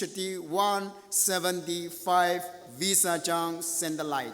Initiative 175 Visa Jang Send the Light.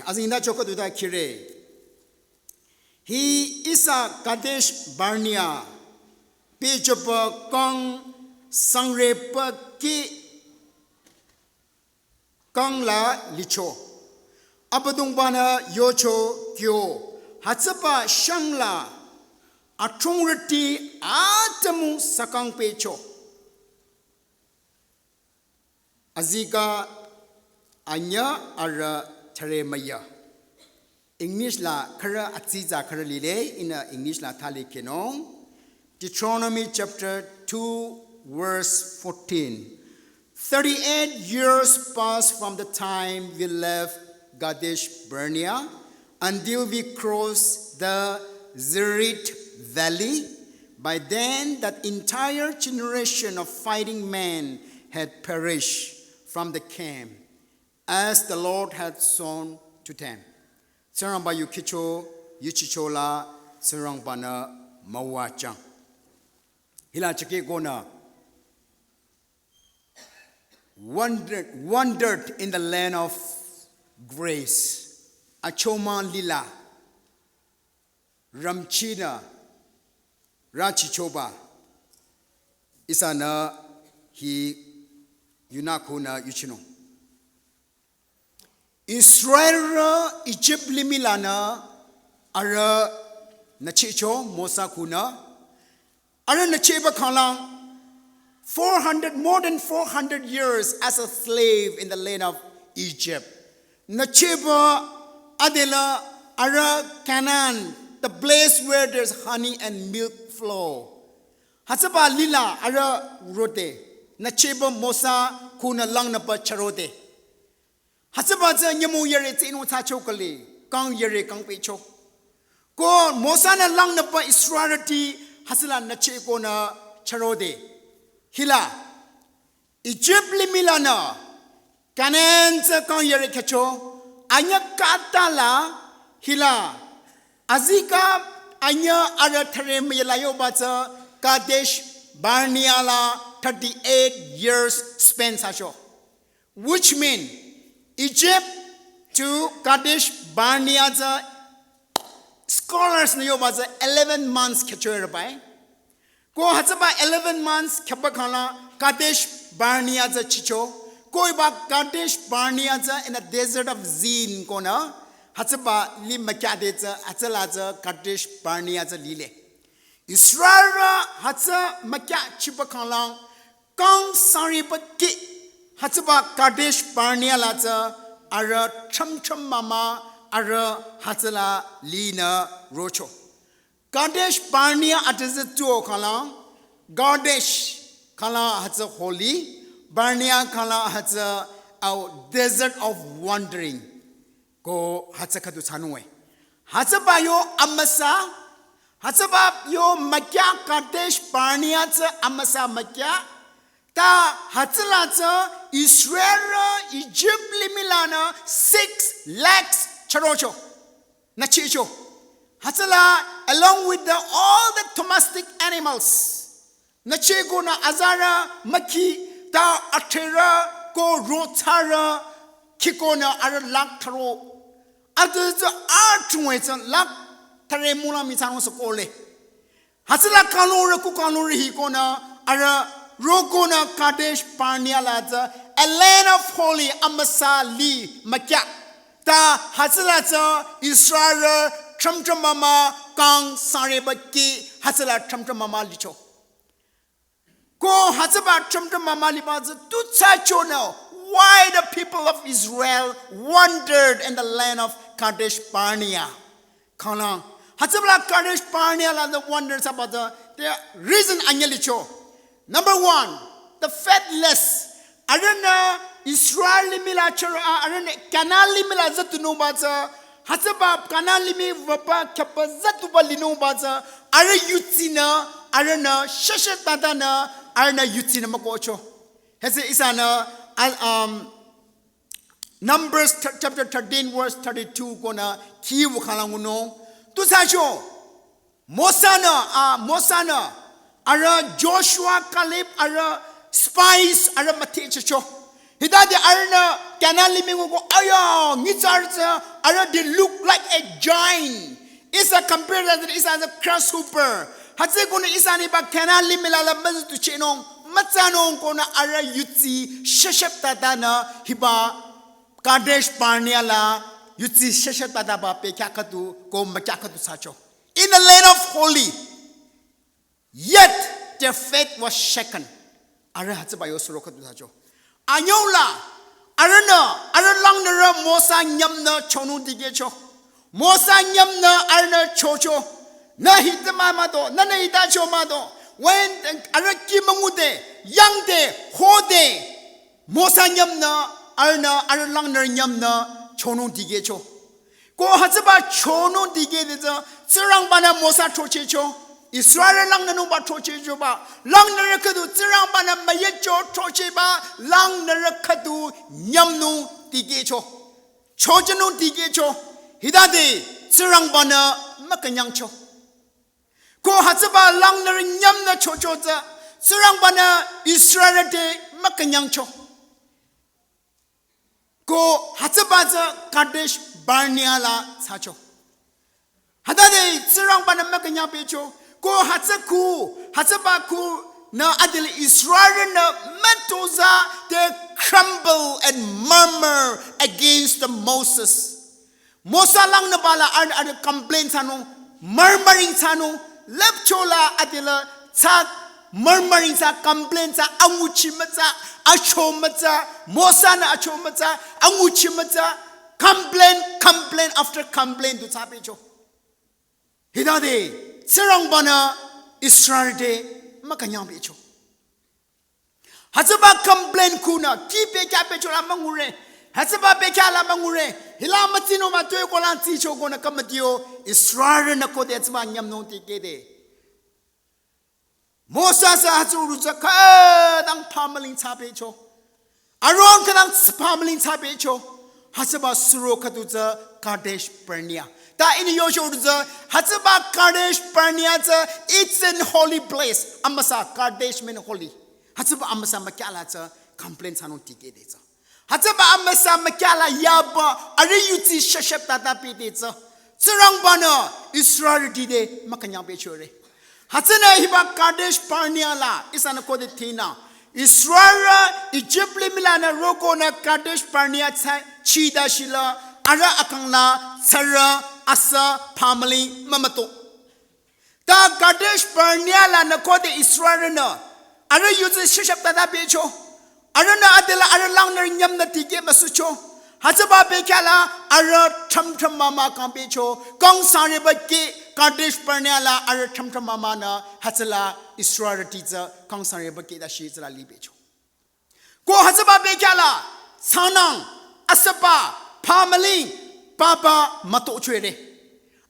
as in that chocolate with Kire. He is a Kadesh Barnea, Pichapa Kong Sangrepa Ki Kong La Licho, Apadung Bana Yocho Kyo, Hatsapa Shangla, Atrungrati Atamu Sakang Pecho, Azika Anya Ara Teremaya. English la kara atiza kara lile in English la thali kenong. Deuteronomy chapter 2 verse 14. 38 years passed from the time we left Kadesh Barnea until we crossed the Zerit Valley. By then, that entire generation of fighting men had perished from the camp, as the Lord had sworn to them. Sarang ba yukicho yuchichola sarang bana mawachang. Hila chike gona wandered in the land of grace. Achoma lila ramchina rachichoba isana hi yunakuna yuchino. Israel Egypt limilana ara nachicho mosa kuna ara nacheba khalang 400 more than 400 years as a slave in the land of Egypt. Nacheba adela ara Canaan, the place where there's honey and milk flow. Hatsaba lila ara rote nacheba mosa kuna lang na pa charote. Hasabaza nyamu yere tino ta chokali kang yere kang pecho ko mosana lang na pa Israelity hasala na che ko na charode hila Egypt limilana Canaan sa kang yere kecho anya katala hila azika anya ara thare mayalayo bacha Kadesh Barnea la 38 years spent sacho, which mean Egypt to Kadesh Barnea scholars na yo baza 11 months kechoy bai ko hatsaba 11 months khapakhala Kadesh Barnea chicho koi ba Kadesh Barnea in the desert of Zin kona hatsaba li makyade atsala Kadesh Barnea lile Israel hatsa makya chipakhala kang sari ki hatsaba Kadesh Barnea laza ara cham mama ara hatsala lina rocho. Kadesh Barnea atase tuo kala Kadesh kala hatsa holy Barnea kala hatsa our desert of wandering ko hatsa kadu chanue hatsaba yo amasa hatsaba yo makya Kadesh Barnea amasa makya ta hatsala Israel Egypt limilana 6 lakhs charocho nachicho hatsala along with all the domestic animals nachego na azara maki ta atera ko rotara kikona ara lak tharo adu artwets lak thare mula misano sokole hatsala kalore ku kalore hi kona ara Rogona Kadesh Barnea laza a land of holy amasa li makya ta hasalata Israel tramtramama kang sarebaki hasala tramtramama licho ko hasaba tramtramama libaza tutsa chono why the people of Israel wandered in the land of Kadesh Barnea kana hasabla Kadesh Barnea laza wonders about the reason anyalicho. Number 1, the faithless. Arana Israel limila chara arana Canaan limila zatuno baza hasaba Canaan limi vapa kapa zatuba lino baza ara yutina arana shashatadana arana yutina makocho. Hese isana Numbers chapter 13 verse 32 kona kiwu khalanguno tusacho Mosana ara Joshua Caleb ara spies ara matecho hidade arna Canaan limingo ko aya ngicharza they look like a giant. Isa compared that is as a grasshopper. Hatse kona isa ni ba kana limela la mazu tu chenong matsanong kona ara yutsi sheshep tata na hiba Kadesh Barnea la yutsi sheshep tata ba pe kakatu ko makakatu sacho. In the land of holy, yet their faith was shaken. Ara hatse ba yosuro katu sacho. Anyola arana aralang nara mosa nyamna chonu digecho. Mosa nyamna arna chocho na hitmamado na hitacho mado when araki mamude yangde hode mosa nyamna arna arlang ner nyamna chono digecho ko hazba chono dige deja tsirang bana mosa chochecho Israel lang nanu ba chochecho ba lang ner kadu tsirang bana mayecho choche ba lang ner kadu nyamnu digecho chojenu digecho Hidade tsirang bana makanyang cho. Ko hatsaba lang na nyam na chochoza tsirang bana Israel de makanyang cho. Ko hatsaba za Kadesh Barnea la sacho. Hadade tsirang bana makanyang pecho. Ko hatsaba ku na adil Israel na metoza they crumble and murmur against the Moses. Mosa lang na bala ar complain sano murmuring sano lepchola adila sa murmuring sa complain sa anguchi matsa acho matsa mosa na acho matsa anguchi matsa complain after complain to sabi cho hidade tsirang bana Israel de makanyang becho hazaba complain kuna kipe kape cho la mangure Hasaba bekala mangure hilamatino matoy ko lang ticho ko na kamatio Israel na ko det ma nyam no tikede Mosa sa hatsuru sa ka dang pamaling sabecho aron ka dang pamaling sabecho hasaba suro katuza Kadesh Barnea ta ini yosho uza hasaba Kadesh Barnea za it's an holy place amasa Kadesh men holy hasaba amasa makala za complain sanon tikede za Hatsaba amasa makala yaba ari yuti shashep tata pititsa tsirang bana Israel dide makanyang pechore hatsana hiba Kadesh Barnea la isana ko de tina Israel Egypt milana roko na Kadesh Barnea chida shila ara akangla tsara asa family mamato ta Kadesh Barnea la na ko de Israel na ara yuti shashep tata pecho Arana adela aralang na nyam na tige masucho hazaba bekala ara chamcham mama kampecho kong sare bakke Kadesh Barnea la ara chamcham mama na hazala Israel tiza kong sare bakke da shi zala libecho ko hazaba bekala sanang asapa family papa mato chwere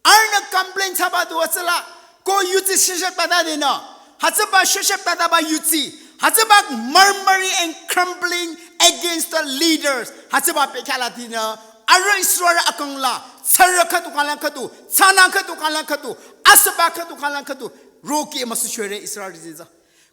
arna complain saba do asala ko yuti shishat pada dena hazaba shishat pada ba yuti Hatsabak murmuring and crumbling against the leaders. Hatsabak pekalatina. Ara Israel akangla. Sarakatu kalakatu. Sanakatu kalakatu. Asabakatu kalakatu. Roki masushure Israel diza.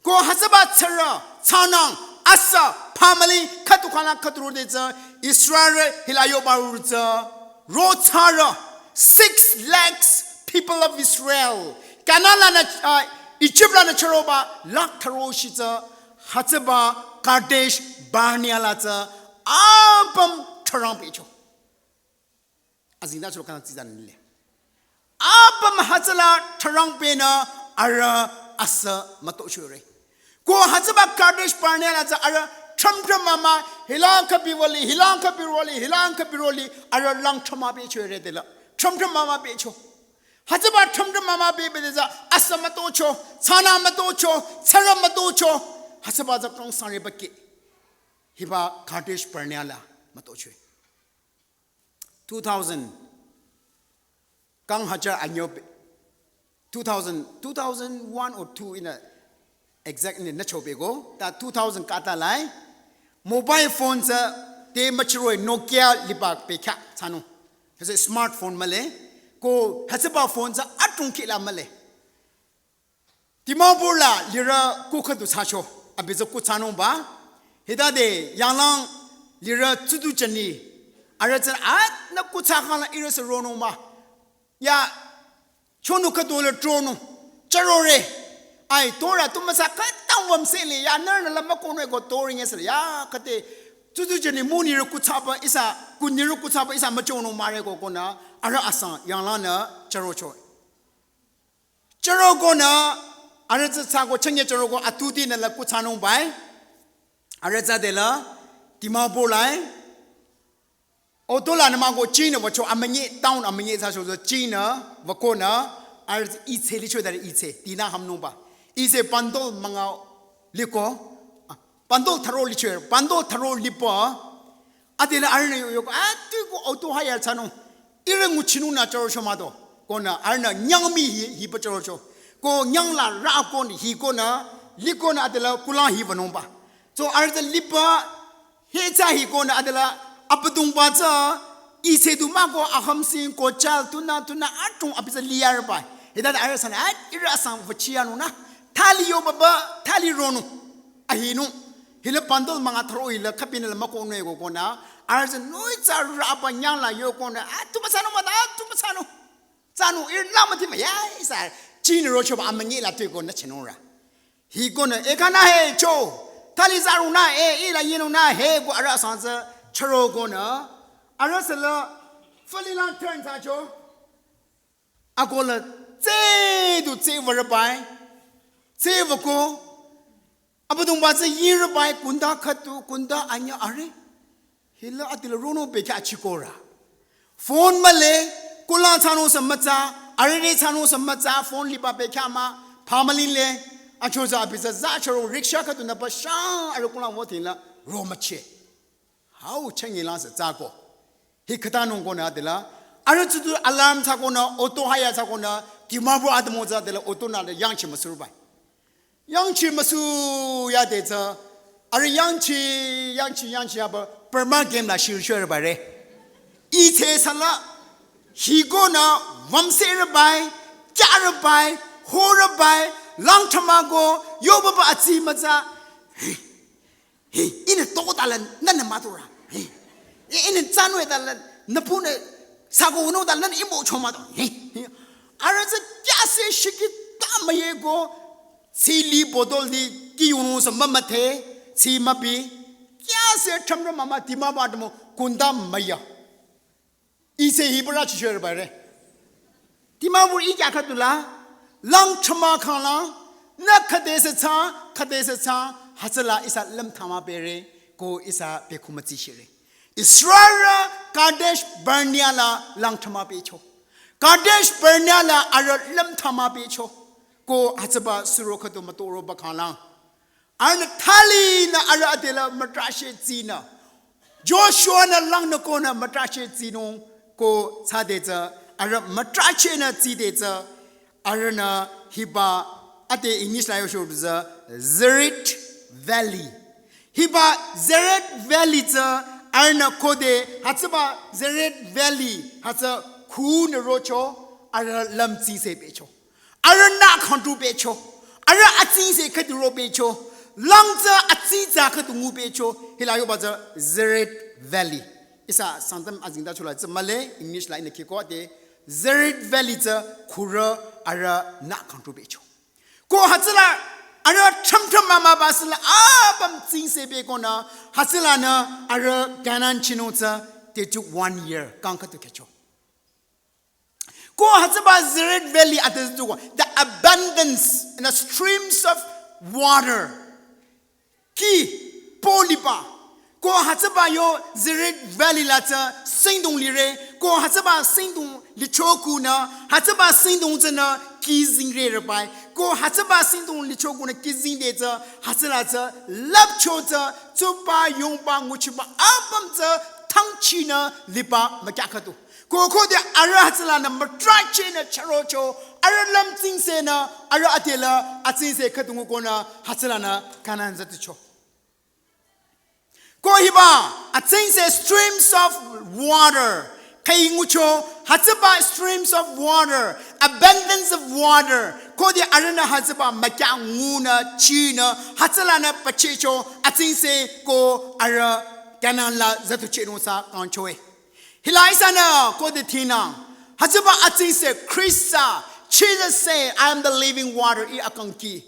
Ko hatsabak sara. Sanang. Asa. Family. Katu kalakatu diza. Israel hilayo baruza. Rotara. 6 lakhs people of Israel. Kanala na Egypt na charoba. Lak taroshiza. Hatsaba Kadesh Barnea lata abam tarampecho azina chlo kana tizan nile abam hatsala tarampena ara asa matochure ko hatsaba Kadesh Barnea lata ara tramtram mama hilanka biroli ara lang thama pechure dela tramtram mama pecho hatsaba tramtram mama bebeza asa matocho sana matocho sara matocho Hasaba za kong sare bakke hiba Kadesh Barnea la matochwe 2000 kang hajar anyo 2001 or 2 in a exactly nachobe go ta 2000 kata lai mobile phone za te machroy Nokia libak pe kha chanu has a smartphone male ko hasaba phone za atung khila male Dimapur la lira kukhatu sacho abizo ku chanu ba hidade yanglang lira tudu chani Aratan at na kutsakala iris ronoma. Ya chonu katula trono. Charore. Ay tora tumasaka tawam sili ya narna lamakono go toring es ya kate tutu jeni muni kutsapa isa kuniru kutsapa isa machono mare go kona ara asan yang lana charocho. Charogona Aratsa Sago Chanya Charogo Atudi na la Kutsano by Aratsa de la Dimapur line Otola Namago China, which Amani town Amani Sasso China, Vakona, Arat eats Helicho that eats it, Dina Hamnoba. Is a bundle manga lico, bundle taro licher, bundle taro lipa, Adela Arna Yoga, Auto Haya Tano, Iranguchinuna Charoshamado, Gona Arna Nyami Hipachorocho. Go nyang la rapon he gona likona adela kula hi vanomba so ar the lipa hecha hi gona adela apadung baza ise du mago aham sin ko chal tuna atung apisa liar ba ida arasan at irasam vachianu na thali yo baba thali ronu ahinu hila pandol manga thro hila khapin la mako ne go gona arasan noi cha rapa nyang la yo gona atumasano mada atumasano sanu irlamati ma ya isa Chino Rocho Amangila Tigo Nachinora. He gonna Ekana he cho Talizaruna ila yinuna he go arasanza charogona arasala Falila turns at yo Agola say to say whereby say voko Abadum was a year by Kunda Katu Kunda Anya Are Hila Atilaruno Bekachikora Phone Malay Kulatano Samata Arade Tano Samata, phone lipa bekama, Pamalile, Achoza Pizza Zacharo, Rikshaka to Napasha, Arukula Wotila, Romache. How Changilas at Zago? He Katano Gona de la Aratu Alarm Tagona, Otohaya Tagona, Dimapur Adamoza de la Otona, the Yangchi Masurba. Yangchi Masu Yadeta, Are Yangchi Abba, Perma game la Shir Bare. Ite Sala. He gonna Vamserabai, Jarabai, Horabai, Long Tamago, Yobaba Atsimaza. Hey, in a total none matura. In a Tanway, Napune, Sago, no, that none imo chomado. Araza Jase Shiki Tamayego, Sili Bodoli, Giunos, Mamate, Simapi, Jase Chamra Mama Dimabadmo, Kundam Maya. Ise Hibra Chur Bare Dimapur Ikatula, Long Chamakala, Nakadesa, Hasala is a Lemtama Bere, go is a Bekumati. Israel Kadesh Berniala Lang Tama Becho. Kadesh Berniala are Lemtama Becho, go Hatsaba Surokato Matoro Bakala. And Tali na Aradela Matrashe Zina. Joshua na Lang Nakona Matrashe Zino. Ko sadeza ara matrache na tideza arana hiba ate English la yo za Zerit Valley hiba Zerit Valley za arana kode hatba Zerit Valley hatsa khu na rocho ara lamsi se becho ara na khantu becho ara atsi se khaduro becho langza atsi za khadungu becho hilayo ba za Zerit Valley Isa Sangtam Azinda Chula, it's a Malay, English line, the Kikote, Zerit Valley, Kura, Ara, not contribution. Go Hatsala, Ara Chamtam Mama Basila, Abam Tse Begona, Hatsilana, Ara Ganan Chinota, they took 1 year, Kanka to catch up. Go Hatsaba Zerit Valley at the abundance and the streams of water. Ki, Polipa. Go Hatsaba yo Zerit Valley lata Singdong Lire, go Hatsaba Singdong Lichokuna, Hatsaba Singdong Zena, Kizing Rebai, go Hatsaba Singdong Lichokuna Kizing Data, Hatsalata, Lapchota, Tupa Yongba Muchiba, Abamza, Tangchina, Lipa, Makakatu. Go de Arahatsalana, Matrachina, Charocho, Aralam Tingsena, Ara Atela, Atsinse Katungona, Hatsalana, Kananzaticho. Kohiba, Atsinse streams of water. Kayingucho, Hatsaba streams of water, abundance of water. Kodi Arana Hatsaba, Makanguna, China, Hatsalana Pachecho, Atsinse, Ko Ara, Ganala, Zatuchinosa, Conchoe. Hilaisana ko de tina. Hajaba ating se Krista. Jesus say, I am the living water. I akang ki.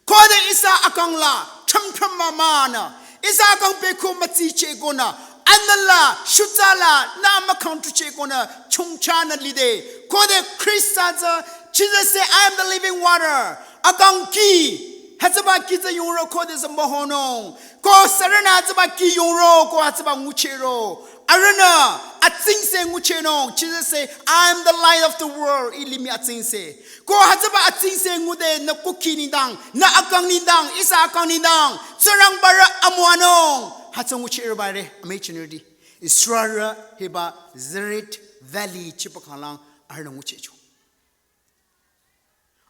Ko de isa akang la. Cham mamana. Isa akang peku mati che gona. Anala shutala na makang tu che gona. Chungchana lide. Ko de Krista za. Jesus say, I am the living water. Akang ki. Hajaba kita yoro ko de sa mohono. Ko sarana hajaba ki yoro ko hajaba nguchero. Arana, ating se ngucheno. Jesus say, I am the light of the world. Ilimi ating se. Ko hajaba ating se ngude na kuki nindang, na akang nindang, isa akang nindang. Sarang bara amuanong. Hajang nguchero bare amechinudi. Israra heba Zerit Valley chipakalang arana nguchecho.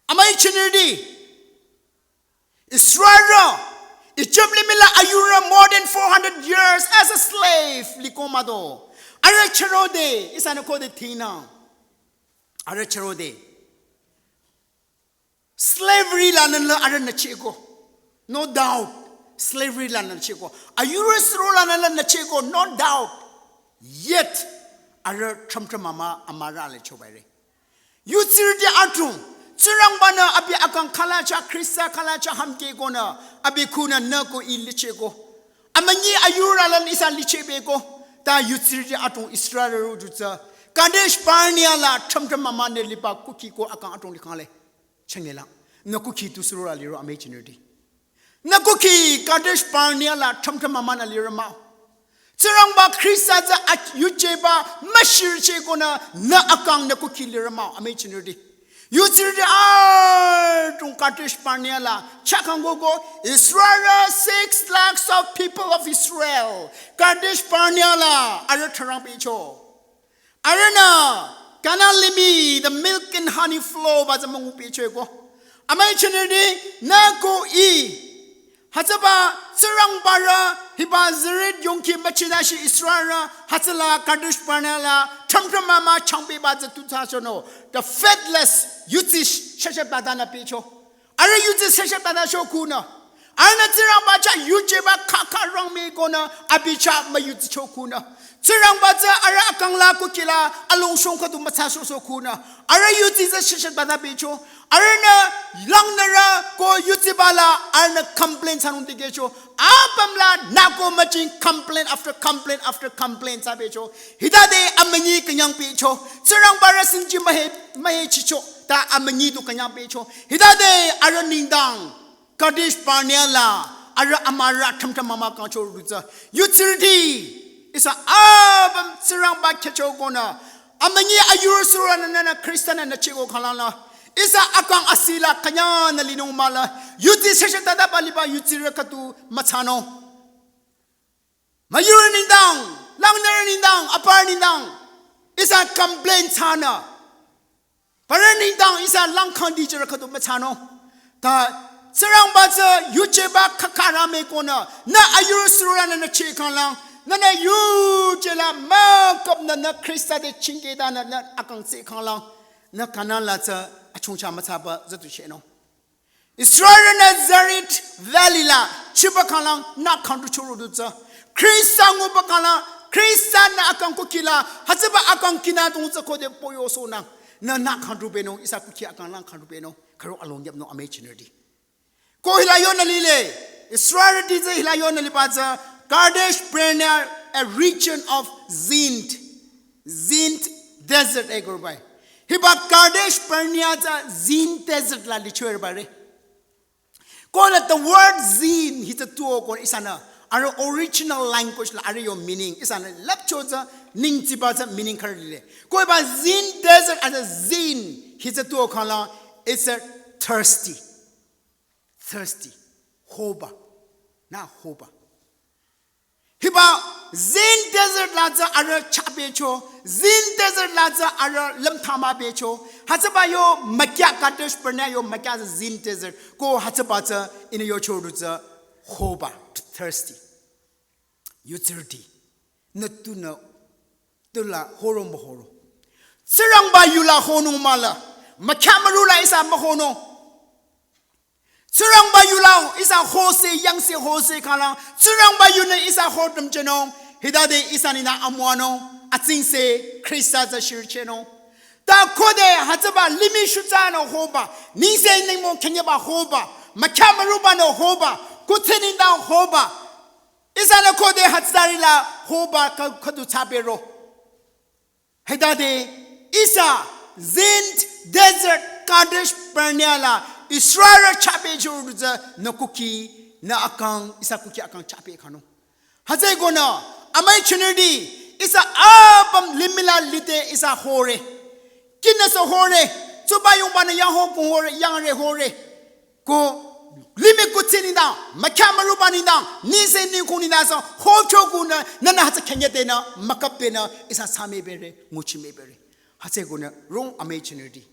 Amechinudi. Israra. Egypt limila ayura more than 400 years as a slave likomado. Ara charode isana ko de tina. Ara charode. Slavery la na ara na chego. No doubt. Slavery la na chego. Ayura sro la na chego. No doubt. Yet ara chamtra mama amara le chobaire. You tirde atum. Surang bana abi akang kalacha Krista kalacha hamke gona abi kuna nako ilichego amanyi ayura lan isa lichebego ta yutsiri atong Israel rutsa Kadesh Barnea la chamtam mama ne lipa kuki ko akang atong likale chengela nako ki tu surura liro amechinudi nako ki Kadesh Barnea la chamtam mama na liro ma surang ba Krista za at yucheba mashir chegona na akang nako ki liro ma amechinudi You Kadesh Barnea Chakangogo Israel 6 lakhs of people of Israel Kadesh Barnea Aratarang Arana Kanalimi the milk and honey flow Bazamangu Pichego Amachinity Nako E Hataba Surang Bara Hibazirid Yonki Machinashi Israel Hatala Kadesh Barnea Mama Champi Baza Tutasono the faithless Yutish Shashabadana Picho. Are you the Shashabada Shokuna? Ana Tirambacha Yujeba Kakarang Megona Abicha Mayut Chokuna. Tirambaza Arakang La Kukila Alum Shonka to Mataso Sokuna. Are you the Shashabada Picho? Arena Langnara Go Yutibala Arna complaints on the Gecho. Apamla Nako Machin complaint after complaint after complaint Sabecho. Hidade Amani Kanyang Picho. Surang Barasin Jimahe Chicho. Ta Amani to Kanyang Picho. Hidade Aranindang. Kadesh Barnea Ara Amara Tamta Mama Kancho Ruza. Utility is a Abam Surang Bakacho Gona. Amani Ayurusura and Christian and the Chigo Kalana. Isa akang asila kanya na linong mala. Yuti sesya tada baliba yuti rekatu matano. Mayurin nindang, langner nindang, apar nindang. Isa complaint sana. Paran nindang isa langkang di rekatu matano. Ta serang baca yucheba kakarame kona na ayur suran na chikang lang. Na yu jela makop na Krista de chingeda na akang sikang lang. Na kanan la sa achungcha mataba zatu cheno. Israel na Zerit Valley la chibakalang na kandu churu dutsa. Krista ngubakalang Krista na akang kukila hasiba akang kina tungsa kode poyo so na kandu beno isa kuki akang lang kandu beno karo along yap no amechinudi. Ko hilayon na lile Israel dize hilayon na lipaza Kadesh Barnea a region of Zint desert egorbai. Hiba Kadesh Barnea Zin desert la lichwer bare. Call it the word Zin hita tuo kon isana. Our original language la are your meaning isana lepchoza ning tibaza meaning karle. Ko ba Zin desert as a Zin hita tuo kala it's a thirsty. Hoba. Na hoba. Hiba Zin desert laza ara chapecho, Zin desert laza ara lemtama becho. Hatsabayo makya Kadesh Barnea yo makya Zin desert. Ko hatsabata in your choruza hoba thirsty. Utility. Natuna tula horom horo. Sirang ba yula honung mala. Makamarula isa mahono. Surang bayulaw isa Jose yang si Jose kala. Surang bayuna isa hodum jenong. Hidade isa nina amuano. I think say Christa the Shircheno. Da Kode Hazaba Limi Shutano Hoba, Nise Nemo Kenyaba Hoba, Makamaruba no Hoba, Kutini down Hoba. Isana Kode Hatzarila Hoba Kadutabero. Hedade Isa Zint Desert Kadesh Berniala Israel Chape Jorza Nokuki Na Akang Isakuki Akang Chape Kano. Hazegona Amai Chinudi Isa Abam Limila Lite Isa Hore. Kinasa Hore Tubayumana Yaho Hore Yangre Hore Go Limi Kutini down, Makamarubani down, Nise Nikunina, Hotoguna, Nana has a Kenyatena, Makapena, is a Sami berry, Muchi Mayberry. Haseguna, Rome Amachinity.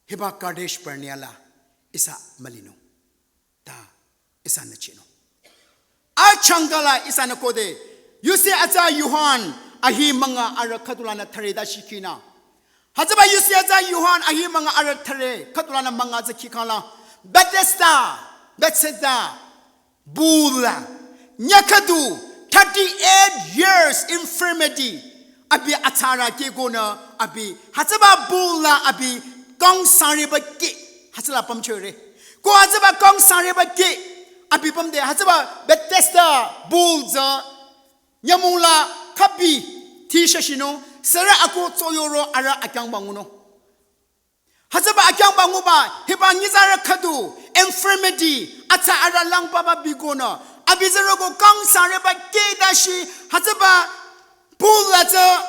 Hiba Kadesh Perniala, is a Malino. Da, is a Nachino. Achangala is an Akode. You say Aza Yuhan, Ahimanga Ara Katulana Tare Shikina. Hazaba you say Aza Yuhan, Ahimanga Ara Tare, Katulana Manga Kikala. Bethesda, Bula, Nyakadu, 38 years infirmity. Abi Atara Kegona, Abi, Hazaba Bula, Abi, Gong Sariba Gate, Hazala Pamchure. Go Hazaba Gong Sariba Gate, Abi Pam de Hazaba, Bethesda, Bulza, Yamula, Kapi, Tishashino, Sara Ako Toyoro, Ara Akambanguno. Hazaba Akyang Banguba, Hibangizara Kadu, infirmity, Ata Ara Lang Baba Bigona, Abizarogo Kang Sareba Kedashi, Hazaba Pulata,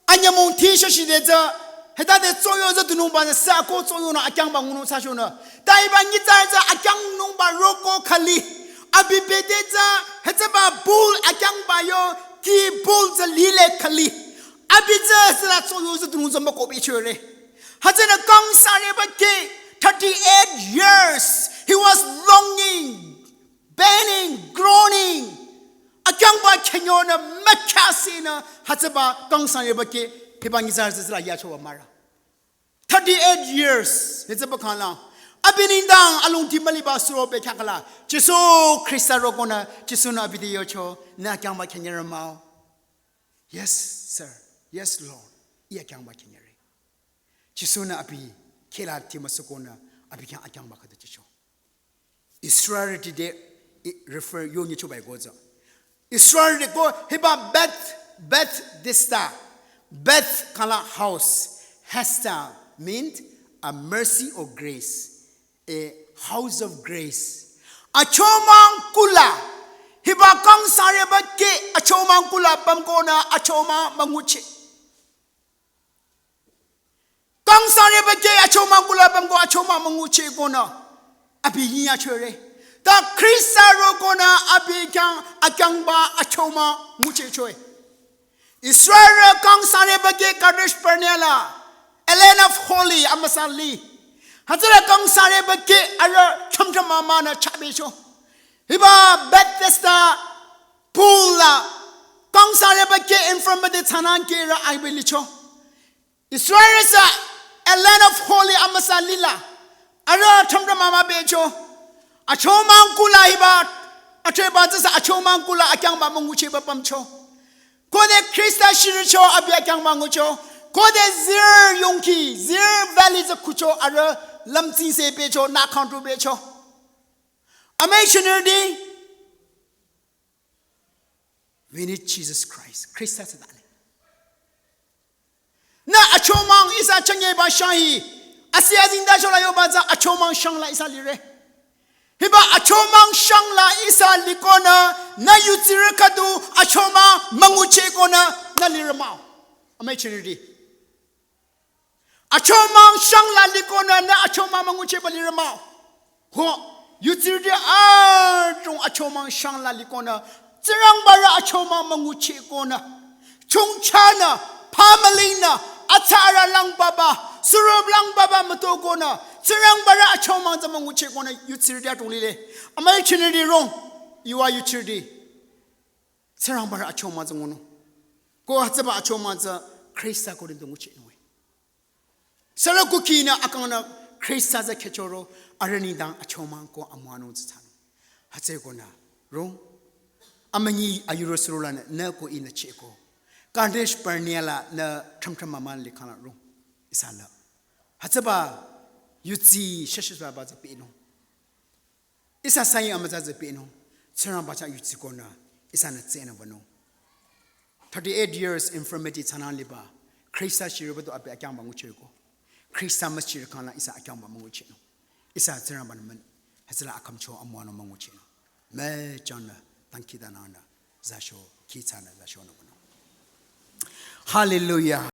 Anyamon Tisha Shideta, Hedade Soyoza to Numba, the Sako Soyona, Akyang Banguno Sashona, Daibangizaza, Akyang Numba Roko Kali, Abibedeza, Hazaba Bull, Akyang Bayo, Ki Bull the Lile Kali, Abiza Soyoza to Nuzamako Bichure. Hazana Kong Saribaki, 38 years, he was longing, bending, groaning. Akyangba Kenyona, Makasina, Hazaba Kong Saribaki, Hibangizar Yacho Mara. 38 years, it's a bacala. I've been in down, Alum Timaliba Suro Bekakala, Jesu Christa Rogona, Jesuna Bidiocho, Nakamba Kenyamao. Yes, sir. Yes, Lord. Yakamba Kenyari. Chisuna Abi, Kela Timasokona, Abikan Akambaka the Chicho. Israel today refer you to by Goza. Israel de go Hiba Beth Dista, Beth Kala house, Hesta meant a mercy or grace, a house of grace. A chomang kula, Hiba Kong Sareba Ke, a chomang kula, Bamgona, a choma manguchi. Kang Sareba Ke, a choma kula, Bamgo, a choma manguchi gona, Abinia Chure. The Christa Rogona, Abikang, Akangba, a choma, Muche Choy. Israel Kang Sareba Ke, Kadesh Pernela, Ellen of Holy, Amasali. Hazara Kang Sareba Ke, Ara Chamtamamana Chabicho. Hiba Bethesda Pula Kang Sareba Ke, in front of the Tanankira, I belicho. Israel is a land of holy Amasalila. Ara Chamtamama Becho. A choman kula hiba. A trebatas a choman kula Akamba Munguchi Bapamcho. Kode Christa Shiricho Abiakang Mangucho. Kode Zir Yonki, Zir Valleys of Kucho, Ara Lamti Se Becho, Nakantu Becho. Amationerdi. We need Jesus Christ. Christa Sadale. Na a chomang is a change by Shahi. Asias in Dashola Yobaza, a chomang shangla is a lire. Hiba a chomang shangla is a likona, na yutirikadu, a choma, manguchekona, na liramao. A maturity. A chomang shangla likona, na a choma mangucheba liramao. Ho, yutiridi artung a chomang shangla likona, Tirambara a choma manguchekona, Chungchana, Pamalina, Atara Lang Baba, Surab Lang Baba Matogona, Tirambara a choma manguchekona, Yutirida Tulile. Am I chinity wrong? You are utility. Tirambara a choma zamono. Go Hataba a choma, Christa go into Muchinway. Sarakukina Akana, Christa the Kechoro, Arenida a chomanko Amano's town. Hatsegona, wrong? Amani a Eurosulan, Nelko in a Checo. Kadesh Barniala na Tramtramaman Likana room. Isala. Hatsaba Yutzi Sheshba Baza Pino. Isa Sayi Amazaza Pino. Tsarabata Yutzikona. Isana Tsenavano. 38 years infirmity Tanaliba. Krista Shiribato Abe Akamba Muchiko. Krista Machirikana Isa Akamba Muchino. Isa Tsaraban Hasla Akamcho Amwana Manguchino. Me Jana Tankidanana Zasho Kitana Zashono. Hallelujah.